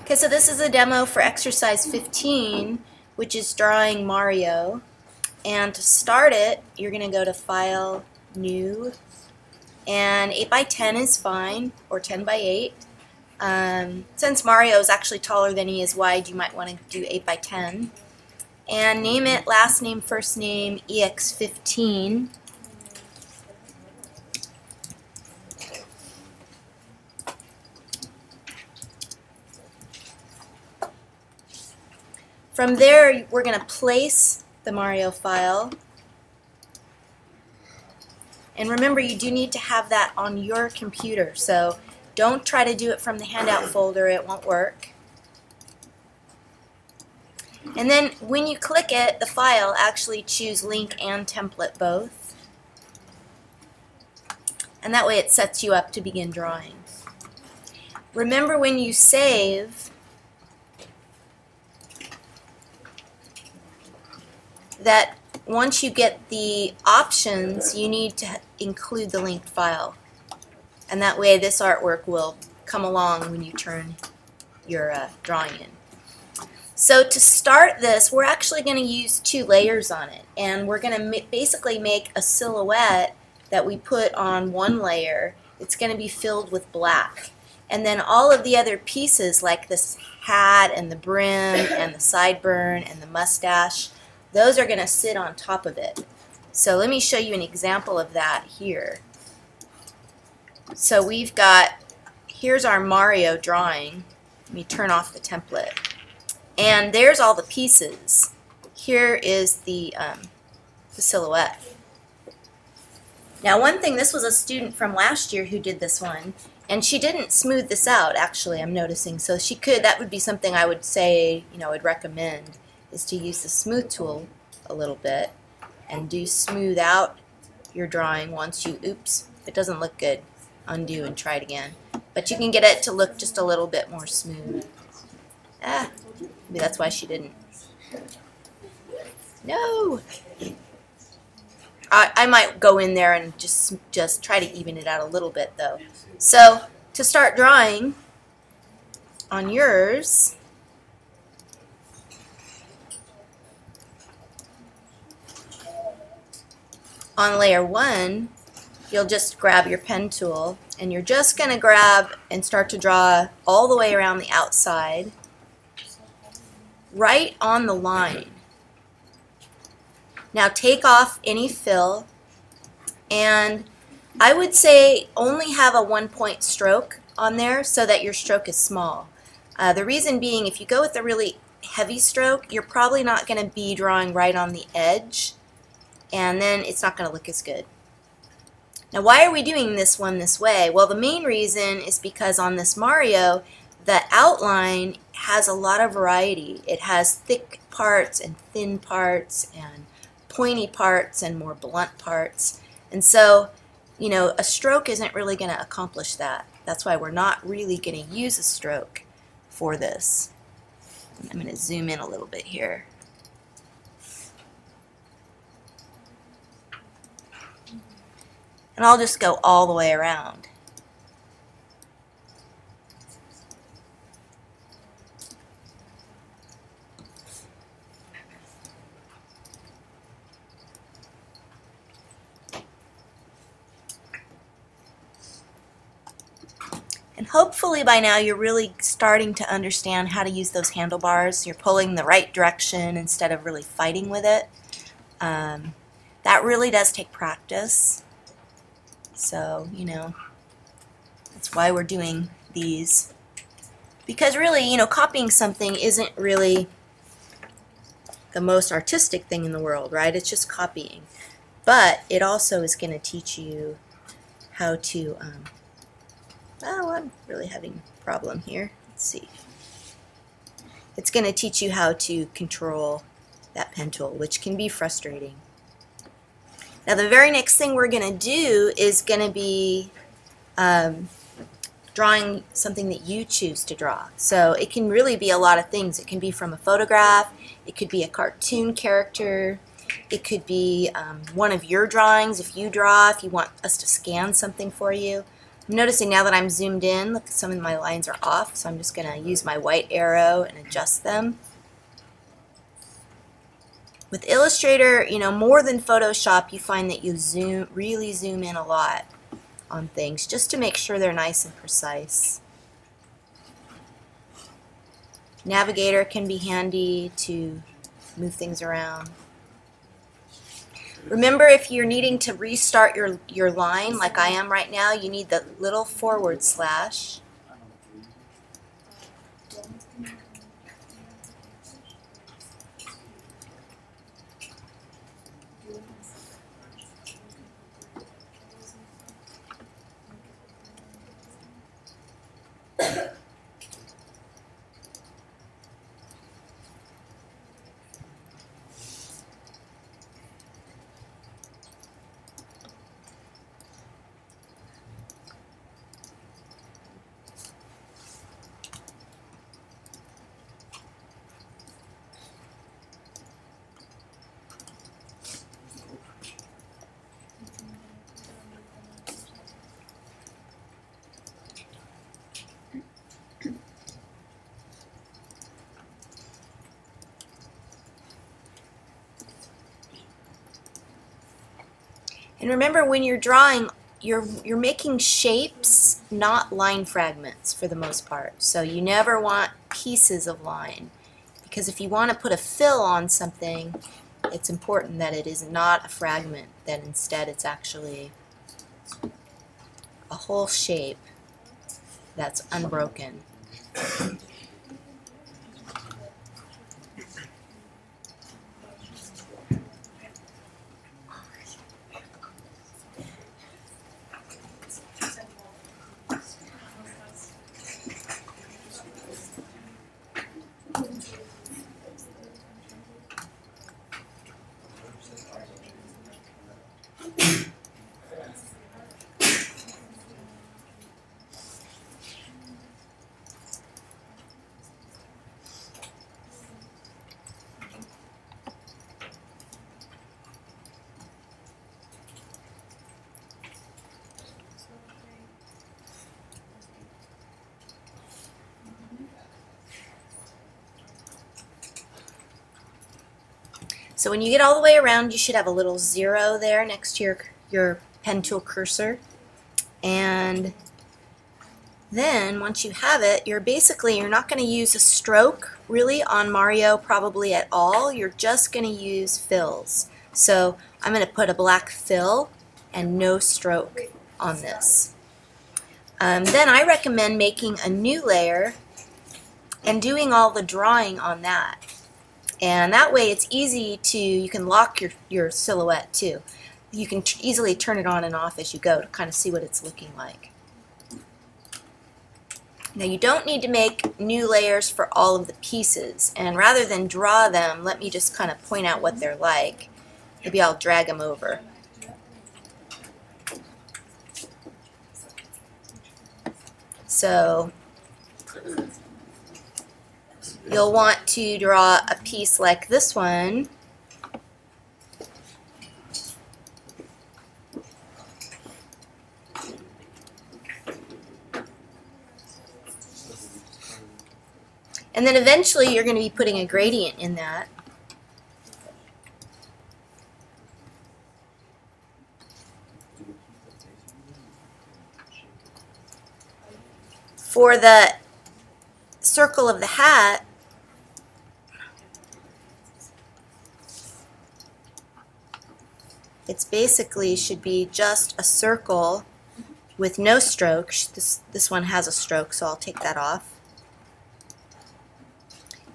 Okay, so this is a demo for exercise 15, which is drawing Mario. And to start it, you're going to go to File, New, and 8 by 10 is fine, or 10 by 8. Since Mario is actually taller than he is wide, you might want to do 8 by 10. And name it last name, first name, EX15. From there, we're going to place the Mario file. And remember, you do need to have that on your computer, so don't try to do it from the handout folder, it won't work. And then when you click it, the file, actually choose link and template both. And that way it sets you up to begin drawing. Remember, when you save, that once you get the options, you need to include the linked file. And that way this artwork will come along when you turn your drawing in. So to start this, we're actually going to use 2 layers on it. And we're going to basically make a silhouette that we put on one layer. It's going to be filled with black. And then all of the other pieces, like this hat and the brim and the sideburn and the mustache, those are going to sit on top of it. So let me show you an example of that here. So we've got, here's our Mario drawing. Let me turn off the template. And there's all the pieces. Here is the silhouette. Now, one thing, this was a student from last year who did this one, and she didn't smooth this out, actually, I'm noticing. So she could, that would be something I would say, I'd recommend, is to use the smooth tool a little bit and do smooth out your drawing once you, oops, if it doesn't look good, undo and try it again. But you can get it to look just a little bit more smooth. Maybe that's why she didn't. No! I might go in there and just try to even it out a little bit though. So to start drawing on yours, on layer 1, you'll just grab your pen tool and you're just going to grab and start to draw all the way around the outside, right on the line. Now take off any fill, and I would say only have a 1-point stroke on there so that your stroke is small. The reason being, if you go with a really heavy stroke, you're probably not going to be drawing right on the edge, and then it's not going to look as good. Now, why are we doing this one this way? Well, the main reason is because on this Mario, the outline has a lot of variety. It has thick parts and thin parts and pointy parts and more blunt parts. And so, a stroke isn't really going to accomplish that. That's why we're not really going to use a stroke for this. I'm going to zoom in a little bit here. And I'll just go all the way around. And hopefully by now you're really starting to understand how to use those handlebars. You're pulling the right direction instead of really fighting with it. That really does take practice. So, that's why we're doing these. Because really, copying something isn't really the most artistic thing in the world, right? It's just copying. But it also is going to teach you how to, oh, I'm really having a problem here. Let's see. It's going to teach you how to control that pen tool, which can be frustrating. Now the very next thing we're going to do is going to be drawing something that you choose to draw. So it can really be a lot of things. It can be from a photograph, it could be a cartoon character, it could be one of your drawings if you draw, if you want us to scan something for you. I'm noticing now that I'm zoomed in, look, some of my lines are off, so I'm just going to use my white arrow and adjust them. With Illustrator, you know, more than Photoshop, you find that you really zoom in a lot on things just to make sure they're nice and precise. Navigator can be handy to move things around. Remember, if you're needing to restart your line like I am right now, you need the little forward slash. And remember, when you're drawing, you're making shapes, not line fragments for the most part. So you never want pieces of line, because if you want to put a fill on something, it's important that it is not a fragment, that instead it's actually a whole shape that's unbroken. So when you get all the way around, you should have a little 0 there next to your pen tool cursor. And then once you have it, you're not going to use a stroke really on Mario probably at all. You're just going to use fills. So I'm going to put a black fill and no stroke on this. Then I recommend making a new layer and doing all the drawing on that. And that way it's easy to, you can lock your silhouette too. You can easily turn it on and off as you go to kind of see what it's looking like. Now you don't need to make new layers for all of the pieces, and rather than draw them, let me just kind of point out what they're like. Maybe I'll drag them over. So you'll want to draw a piece like this one. And then eventually you're going to be putting a gradient in that. For the circle of the hat, it's basically should be just a circle with no stroke. This one has a stroke, so I'll take that off.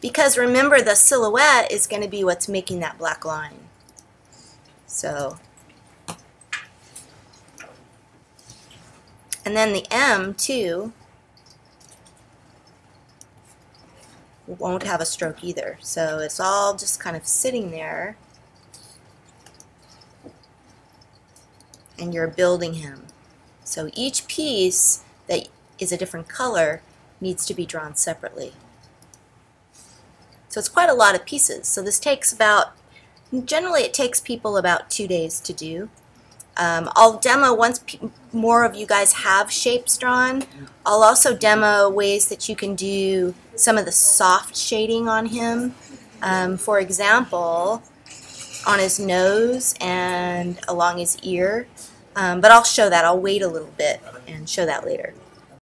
Because remember, the silhouette is going to be what's making that black line. So, and then the M too won't have a stroke either. So it's all just kind of sitting there, and you're building him. So each piece that is a different color needs to be drawn separately. So it's quite a lot of pieces. So this takes about, generally it takes people about 2 days to do. I'll demo once more of you guys have shapes drawn. I'll also demo ways that you can do some of the soft shading on him. For example, on his nose and along his ear. But I'll show that. I'll wait a little bit and show that later.